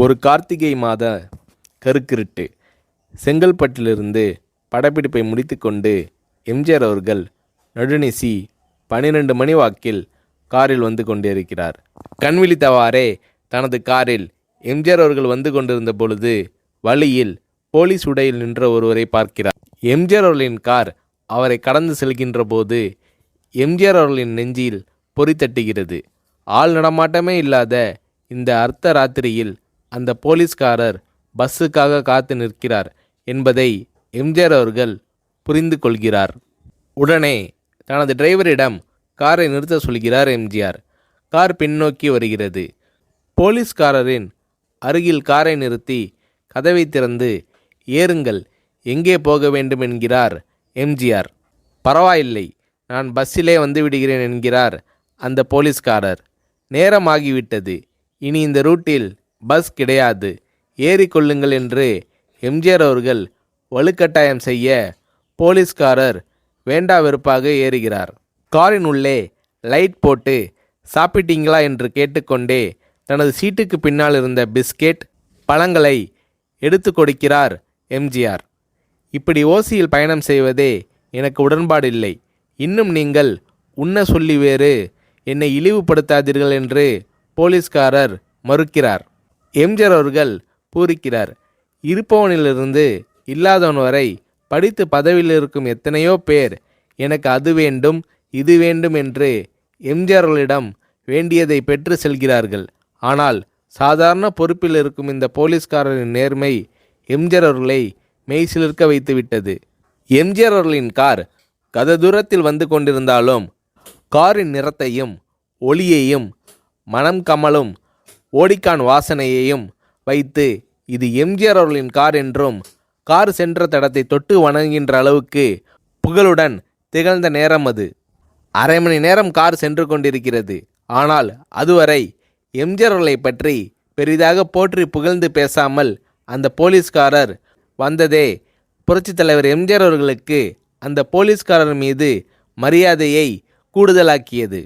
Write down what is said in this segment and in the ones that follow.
ஒரு கார்த்திகை மாத கருக்கிருட்டு. செங்கல்பட்டிலிருந்து படப்பிடிப்பை முடித்துக்கொண்டு எம்ஜிஆர் அவர்கள் நடுநிசி 12 மணி வாக்கில் காரில் வந்து கொண்டிருக்கிறார். கண்விழித்தவாறே தனது காரில் எம்ஜிஆர் அவர்கள் வந்து கொண்டிருந்த பொழுது வழியில் போலீஸ் உடையில் நின்ற ஒருவரை பார்க்கிறார். எம்ஜிஆர் அவர்களின் கார் அவரை கடந்து செல்கின்ற போது எம்ஜிஆர் அவர்களின் நெஞ்சில் பொறி தட்டுகிறது. ஆள் நடமாட்டமே இல்லாத இந்த அர்த்த ராத்திரியில் அந்த போலீஸ்காரர் பஸ்ஸுக்காக காத்து நிற்கிறார் என்பதை எம்ஜிஆர் அவர்கள் புரிந்து கொள்கிறார். உடனே தனது டிரைவரிடம் காரை நிறுத்த சொல்கிறார் எம்ஜிஆர். கார் பின்னோக்கி வருகிறது. போலீஸ்காரரின் அருகில் காரை நிறுத்தி கதவை திறந்து ஏறுங்கள், எங்கே போக வேண்டும் என்கிறார் எம்ஜிஆர். பரவாயில்லை, நான் பஸ்ஸிலே வந்து விடுகிறேன் என்கிறார் அந்த போலீஸ்காரர். நேரமாகிவிட்டது, இனி இந்த ரூட்டில் பஸ் கிடையாது, ஏறிக்கொள்ளுங்கள் என்று எம்ஜிஆர் அவர்கள் வலுக்கட்டாயம் செய்ய போலீஸ்காரர் வேண்டா வெறுப்பாக ஏறுகிறார். காரின் உள்ளே லைட் போட்டு சாப்பிட்டீங்களா என்று கேட்டுக்கொண்டே தனது சீட்டுக்கு பின்னால் இருந்த பிஸ்கெட் பழங்களை எடுத்து கொடுக்கிறார் எம்ஜிஆர். இப்படி ஓசியில் பயணம் செய்வதே எனக்கு உடன்பாடில்லை. இன்னும் நீங்கள் உண்ண சொல்லி வேறு என்னை இழிவுபடுத்தாதீர்கள் என்று போலீஸ்காரர் மறுக்கிறார். எம்ஜிஆர் அவர்கள் பூரிக்கிறார். இருப்பவனிலிருந்து இல்லாதவன் வரை படித்து பதவியில் இருக்கும் எத்தனையோ பேர் எனக்கு அது வேண்டும் இது வேண்டும் என்று எம்ஜிஆர் அவர்களிடம் வேண்டியதை பெற்று செல்கிறார்கள். ஆனால் சாதாரண பொறுப்பில் இருக்கும் இந்த போலீஸ்காரரின் நேர்மை எம்ஜிஆர் அவர்களை மெய்சிலிர்க்க வைத்துவிட்டது. எம்ஜிஆர் அவர்களின் கார் கத தூரத்தில் வந்து கொண்டிருந்தாலும் காரின் நிறத்தையும் ஒளியையும் மனம் கமலும் ஓடிக்கான் வாசனையையும் வைத்து இது எம்ஜிஆர் அவர்களின் கார் என்றும் கார் சென்ற தடத்தை தொட்டு வணங்குகின்ற அளவுக்கு புகழுடன் திகழ்ந்த நேரம் அது. அரை மணி நேரம் கார் சென்று கொண்டிருக்கிறது. ஆனால் அதுவரை எம்ஜிஆர் அவர்களை பற்றி பெரிதாக போற்றி புகழ்ந்து பேசாமல் அந்த போலீஸ்காரர் வந்ததே புரட்சித் தலைவர் எம்ஜிஆர் அவர்களுக்கு அந்த போலீஸ்காரர் மீது மரியாதையை கூடுதலாக்கியது.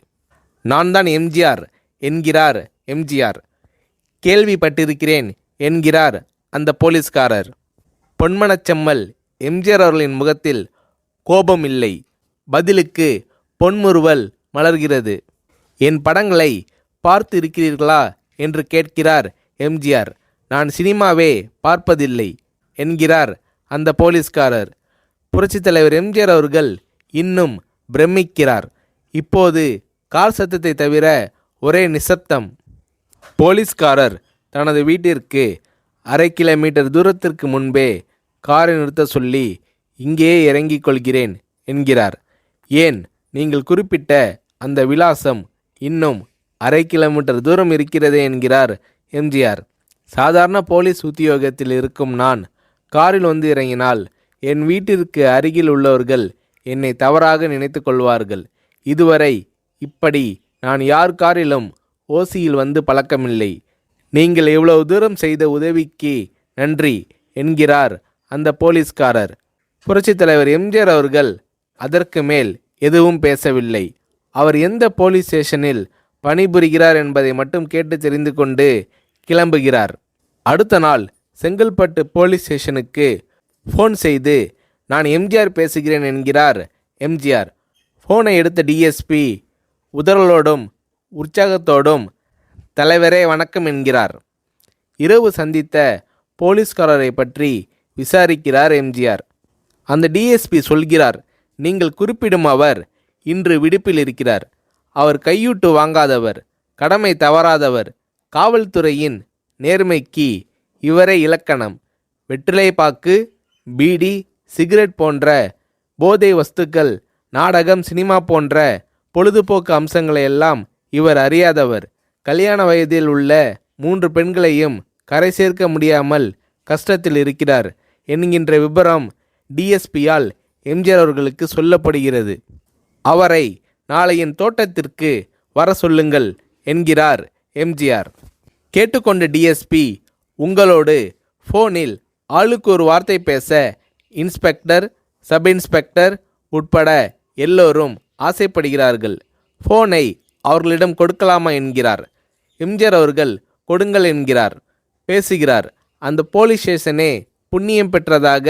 நான் தான் எம்ஜிஆர் என்கிறார் எம்ஜிஆர். கேள்விப்பட்டிருக்கிறேன் என்கிறார் அந்த போலீஸ்காரர். பொன்மனச்செம்மல் எம்ஜிஆர் அவர்களின் முகத்தில் கோபம் இல்லை, பதிலுக்கு பொன்முறுவல் மலர்கிறது. என் படங்களை பார்த்து இருக்கிறீர்களா என்று கேட்கிறார் எம்ஜிஆர். நான் சினிமாவே பார்ப்பதில்லை என்கிறார் அந்த போலீஸ்காரர். புரட்சித் தலைவர் எம்ஜிஆர் அவர்கள் இன்னும் பிரமிக்கிறார். இப்போது கார் சத்தத்தை தவிர ஒரே நிசப்தம். போலீஸ்காரர் தனது வீட்டிற்கு 1/2 கிலோமீட்டர் தூரத்திற்கு முன்பே காரை நிறுத்த சொல்லி இங்கேயே இறங்கிக் கொள்கிறேன் என்கிறார். ஏன், நீங்கள் குறிப்பிட்ட அந்த விலாசம் இன்னும் 1/2 கிலோமீட்டர் தூரம் இருக்கிறதே என்கிறார் எம்ஜிஆர். சாதாரண போலீஸ் உத்தியோகத்தில் இருக்கும் நான் காரில் வந்து இறங்கினால் என் வீட்டிற்கு அருகில் உள்ளவர்கள் என்னை தவறாக நினைத்து கொள்வார்கள். இதுவரை இப்படி நான் யார் காரிலும் ஓசியில் வந்து பழக்கமில்லை. நீங்கள் இவ்வளவு தூரம் செய்த உதவிக்கு நன்றி என்கிறார் அந்த போலீஸ்காரர். புரட்சித் தலைவர் எம்ஜிஆர் அவர்கள் அதற்கு மேல் எதுவும் பேசவில்லை. அவர் எந்த போலீஸ் ஸ்டேஷனில் பணிபுரிகிறார் என்பதை மட்டும் கேட்டு தெரிந்து கொண்டு கிளம்புகிறார். அடுத்த நாள் செங்கல்பட்டு போலீஸ் ஸ்டேஷனுக்கு ஃபோன் செய்து நான் எம்ஜிஆர் பேசுகிறேன் என்கிறார் எம்ஜிஆர். ஃபோனை எடுத்த டிஎஸ்பி உதறலோடும் உற்சாகத்தோடும் தலைவரே வணக்கம் என்கிறார். இரவு சந்தித்த போலீஸ்காரரை பற்றி விசாரிக்கிறார் எம்ஜிஆர். அந்த டிஎஸ்பி சொல்கிறார், நீங்கள் குறிப்பிடும் அவர் இன்று விடுப்பில் இருக்கிறார். அவர் கையூட்டு வாங்காதவர், கடமை தவறாதவர், காவல்துறையின் நேர்மைக்கு இவரே இலக்கணம். வெற்றிலை பாக்கு, பீடி, சிகரெட் போன்ற போதை வஸ்துக்கள், நாடகம், சினிமா போன்ற பொழுதுபோக்கு அம்சங்களையெல்லாம் இவர் அறியாதவர். கல்யாண வயதில் உள்ள 3 பெண்களையும் கரை சேர்க்க முடியாமல் கஷ்டத்தில் இருக்கிறார் என்கின்ற விபரம் டிஎஸ்பியால் எம்ஜிஆர் அவர்களுக்கு சொல்லப்படுகிறது. அவரை நாளை என் தோட்டத்திற்கு வர சொல்லுங்கள் என்கிறார் எம்ஜிஆர். கேட்டுக்கொண்ட டிஎஸ்பி உங்களோடு ஃபோனில் ஆளுக்கு ஒரு வார்த்தை பேச இன்ஸ்பெக்டர், சப் இன்ஸ்பெக்டர் உட்பட எல்லோரும் ஆசைப்படுகிறார்கள். ஃபோனை அவர்களிடம் கொடுக்கலாமா என்கிறார். எம்ஜிஆர் அவர்கள் கொடுங்கள் என்கிறார். பேசுகிறார். அந்த போலீஸ் ஸ்டேஷனே புண்ணியம் பெற்றதாக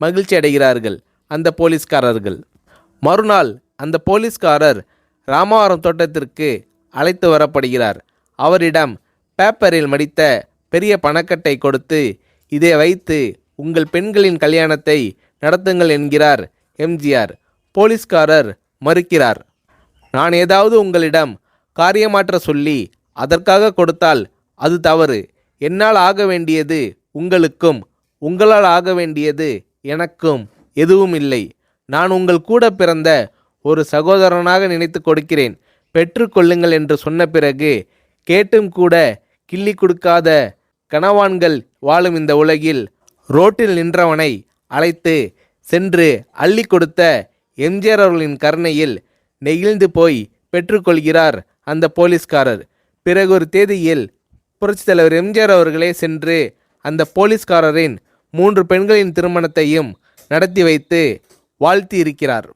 மகிழ்ச்சி அடைகிறார்கள் அந்த போலீஸ்காரர்கள். மறுநாள் அந்த போலீஸ்காரர் ராமவரம் தோட்டத்திற்கு அழைத்து வரப்படுகிறார். அவரிடம் பேப்பரில் மடித்த பெரிய பணக்கட்டை கொடுத்து, இதை வைத்து உங்கள் பெண்களின் கல்யாணத்தை நடத்துங்கள் என்கிறார் எம்ஜிஆர். போலீஸ்காரர் மறுக்கிறார். நான் ஏதாவது உங்களிடம் காரியமாற்ற சொல்லி அதற்காக கொடுத்தால் அது தவறு. என்னால் ஆக வேண்டியது உங்களுக்கும், உங்களால் ஆக வேண்டியது எனக்கும் எதுவும் இல்லை. நான் உங்கள் கூட பிறந்த ஒரு சகோதரனாக நினைத்து கொடுக்கிறேன், பெற்றுக்கொள்ளுங்கள் என்று சொன்ன பிறகு கேட்டும் கூட கிள்ளி கொடுக்காத கனவான்கள் வாழும் இந்த உலகில் ரோட்டில் நின்றவனை அழைத்து சென்று அள்ளி கொடுத்த எம்ஜிஆர் அவர்களின் கருணையில் நெகிழ்ந்து போய் பெற்றுக்கொள்கிறார் அந்த போலீஸ்காரர். பிறகு ஒரு தேதியில் புரட்சித் தலைவர் எம்ஜிஆர் அவர்களே சென்று அந்த போலீஸ்காரரின் 3 பெண்களின் திருமணத்தையும் நடத்தி வைத்து வாழ்த்தி இருக்கிறார்.